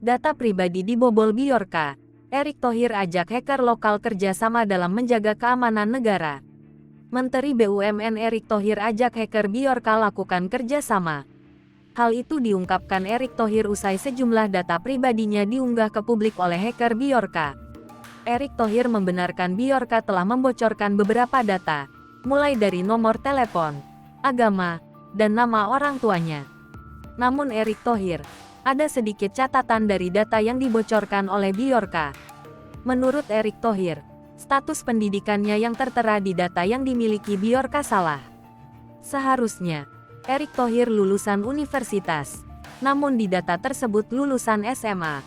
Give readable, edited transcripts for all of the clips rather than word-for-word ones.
Data pribadi dibobol Bjorka. Erick Thohir ajak hacker lokal kerjasama dalam menjaga keamanan negara. Menteri BUMN Erick Thohir ajak hacker Bjorka lakukan kerjasama. Hal itu diungkapkan Erick Thohir usai sejumlah data pribadinya diunggah ke publik oleh hacker Bjorka. Erick Thohir membenarkan Bjorka telah membocorkan beberapa data, mulai dari nomor telepon, agama, dan nama orang tuanya. Namun Erick Thohir, ada sedikit catatan dari data yang dibocorkan oleh Bjorka. Menurut Erick Thohir, status pendidikannya yang tertera di data yang dimiliki Bjorka salah. Seharusnya, Erick Thohir lulusan universitas, namun di data tersebut lulusan SMA.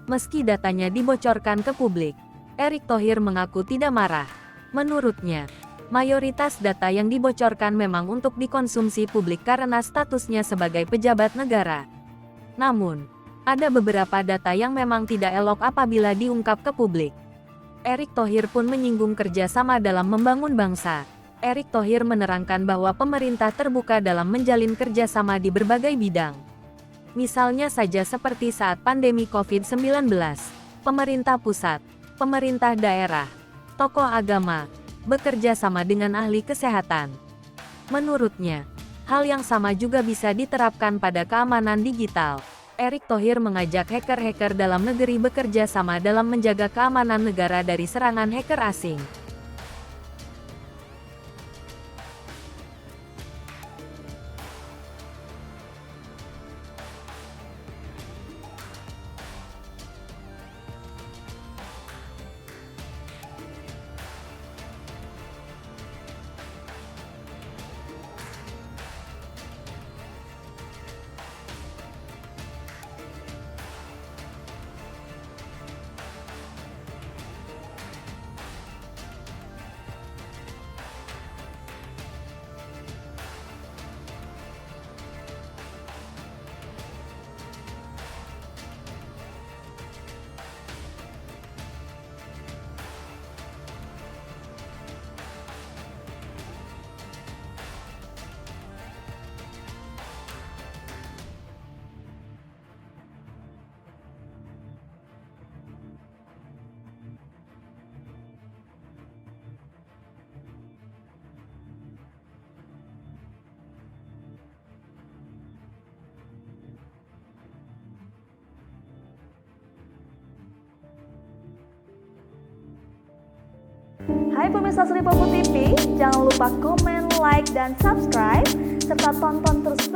Meski datanya dibocorkan ke publik, Erick Thohir mengaku tidak marah. Menurutnya, mayoritas data yang dibocorkan memang untuk dikonsumsi publik karena statusnya sebagai pejabat negara. Namun, ada beberapa data yang memang tidak elok apabila diungkap ke publik. Erick Thohir pun menyinggung kerjasama dalam membangun bangsa. Erick Thohir menerangkan bahwa pemerintah terbuka dalam menjalin kerjasama di berbagai bidang. Misalnya saja seperti saat pandemi COVID-19, pemerintah pusat, pemerintah daerah, tokoh agama, bekerja sama dengan ahli kesehatan. Menurutnya, hal yang sama juga bisa diterapkan pada keamanan digital. Erick Thohir mengajak hacker-hacker dalam negeri bekerja sama dalam menjaga keamanan negara dari serangan hacker asing. Hai pemirsa Sri Popo TV, jangan lupa komen, like, dan subscribe, serta tonton terus